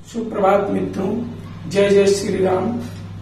सुप्रभात मित्रों, जय जय श्री राम।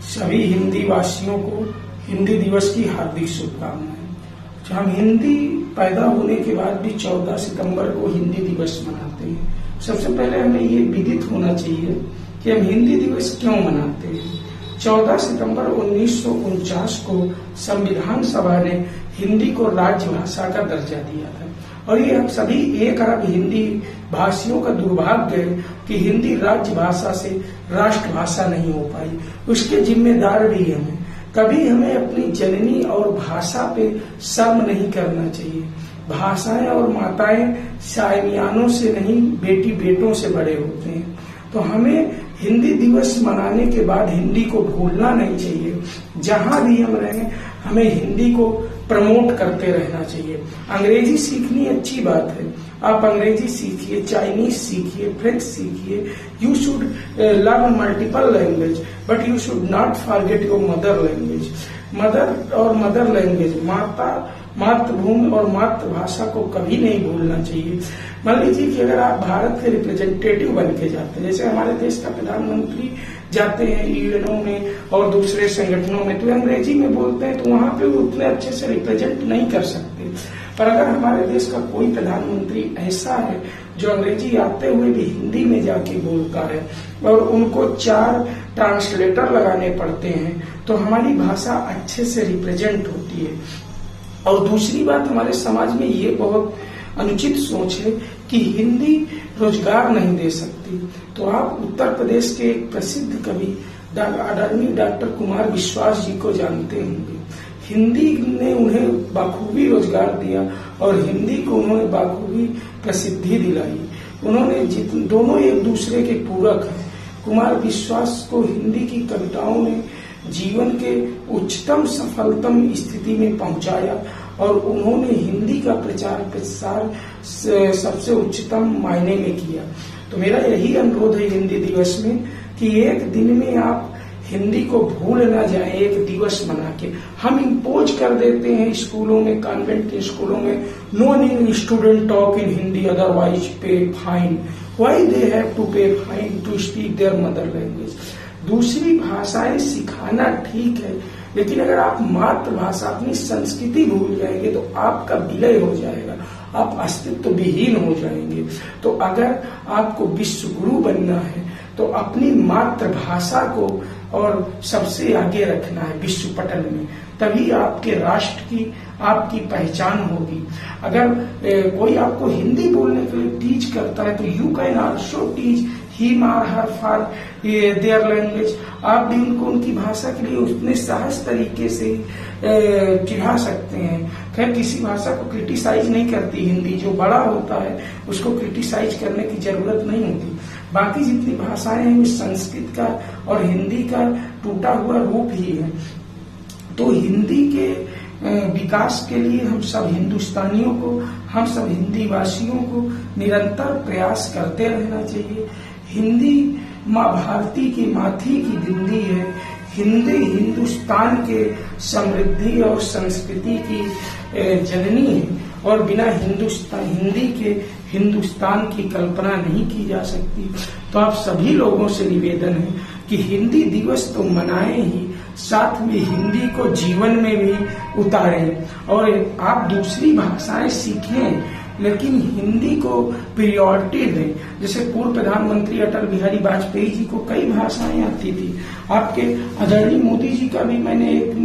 सभी हिंदी वासियों को हिंदी दिवस की हार्दिक शुभकामनाएं। हम हिंदी पैदा होने के बाद भी 14 सितंबर को हिंदी दिवस मनाते हैं। सबसे पहले हमें ये विदित होना चाहिए कि हम हिंदी दिवस क्यों मनाते हैं। 14 सितंबर 1949 को संविधान सभा ने हिंदी को राजभाषा का दर्जा दिया था और ये हम सभी 1 अरब हिंदी भाषियों का दुर्भाग्य है कि हिंदी राजभाषा से राष्ट्रभाषा नहीं हो पाई। उसके जिम्मेदार भी हमें। कभी हमें अपनी जननी और भाषा पे शर्म नहीं करना चाहिए। भाषाएं और माताएं शायनियानों से नहीं, बेटी बेटों से बड़े होते हैं। तो हमें हिंदी दिवस मनाने के बाद हिंदी को भूलना नहीं चाहिए। जहां भी हम रहें हमें हिंदी को प्रमोट करते रहना चाहिए। अंग्रेजी सीखनी अच्छी बात है, आप अंग्रेजी सीखिए, चाइनीज सीखिए, फ्रेंच सीखिए। You should learn multiple language but you should not forget your mother language. Mother और मदर लैंग्वेज, मातृभूमि और मातृभाषा को कभी नहीं भूलना चाहिए। मान लीजिए कि अगर आप भारत के रिप्रेजेंटेटिव बन के जाते हैं, जैसे हमारे देश का प्रधानमंत्री जाते हैं यूएनओ में और दूसरे संगठनों में, तो अंग्रेजी में बोलते हैं, तो वहां पे वो उतने अच्छे से रिप्रेजेंट नहीं कर सकते। पर अगर हमारे देश का कोई प्रधानमंत्री ऐसा है जो अंग्रेजी आते हुए भी हिंदी में जाके बोलता है और उनको 4 ट्रांसलेटर लगाने पड़ते हैं, तो हमारी भाषा अच्छे से रिप्रेजेंट होती है। और दूसरी बात, हमारे समाज में ये बहुत अनुचित सोच है कि हिंदी रोजगार नहीं दे सकती। तो आप उत्तर प्रदेश के एक प्रसिद्ध कवि आदरणीय डॉक्टर कुमार विश्वास जी को जानते होंगे। हिंदी ने उन्हें बाखूबी रोजगार दिया और हिंदी को उन्होंने बाखूबी प्रसिद्धि दिलाई। उन्होंने दोनों एक दूसरे के पूरक हैं। कुमार विश्वास को हिंदी की कविताओं ने जीवन के उच्चतम सफलतम स्थिति में पहुंचाया और उन्होंने हिंदी का प्रचार प्रसार सबसे उच्चतम मायने में किया। तो मेरा यही अनुरोध है हिंदी दिवस में कि एक दिन में आप हिंदी को भूल ना जाए, एक दिवस मना के। हम इम्पोज कर देते हैं स्कूलों में, कॉन्वेंट के स्कूलों में, no new student talk in Hindi otherwise pay fine. Why they have to pay fine to speak their mother language. दूसरी भाषाएं सिखाना ठीक है, लेकिन अगर आप मातृभाषा अपनी संस्कृति भूल जाएंगे तो आपका विलय हो जाएगा, आप अस्तित्व विहीन हो जाएंगे। तो अगर आपको विश्व गुरु बनना है तो अपनी मातृभाषा को और सबसे आगे रखना है विश्व पटल में, तभी आपके राष्ट्र की आपकी पहचान होगी। अगर कोई आपको हिंदी बोलने के लिए टीच करता है तो you can also teach him और हर फॉर देयर लैंग्वेज। आप भी उनको उनकी भाषा के लिए उतने सहज तरीके से चिढ़ा सकते हैं। खैर, किसी भाषा को क्रिटिसाइज नहीं करती हिंदी, जो बड़ा होता है उसको क्रिटिसाइज करने की जरूरत नहीं होती। बाकी जितनी भाषाएं हैं संस्कृत का और हिंदी का टूटा हुआ रूप ही है। तो हिंदी के विकास के लिए हम सब हिंदुस्तानियों को, हम सब हिंदी वासियों को निरंतर प्रयास करते रहना चाहिए। हिंदी माँ भारती की माथी की बिंदी है। हिंदी हिंदुस्तान के समृद्धि और संस्कृति की जननी है और बिना हिंदी के हिंदुस्तान की कल्पना नहीं की जा सकती। तो आप सभी लोगों से निवेदन है कि हिंदी दिवस तो मनाएं ही, साथ में हिंदी को जीवन में भी उतारें और आप दूसरी भाषाएं सीखें, लेकिन हिंदी को प्रियोरिटी दें। जैसे पूर्व प्रधानमंत्री अटल बिहारी वाजपेयी जी को कई भाषाएं आती थी। आपके आदरणीय मोदी जी का भी मैंने एक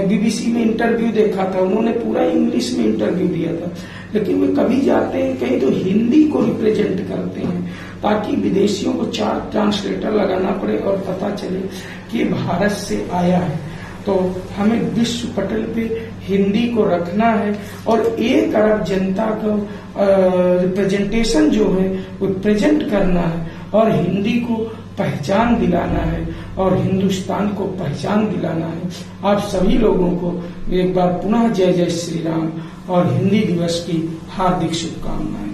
बीबीसी में इंटरव्यू देखा था, उन्होंने पूरा इंग्लिश में इंटरव्यू दिया था, लेकिन वे कभी जाते हैं कहीं तो हिंदी को रिप्रेजेंट करते हैं, ताकि विदेशियों को 4 ट्रांसलेटर लगाना पड़े और पता चले कि भारत से आया है। तो हमें विश्व पटल पे हिंदी को रखना है और 1 अरब जनता को रिप्रेजेंटेशन जो है वो प्रेजेंट करना है और हिंदी को पहचान दिलाना है और हिंदुस्तान को पहचान दिलाना है। आप सभी लोगों को एक बार पुनः जय जय श्री राम और हिंदी दिवस की हार्दिक शुभकामनाएं।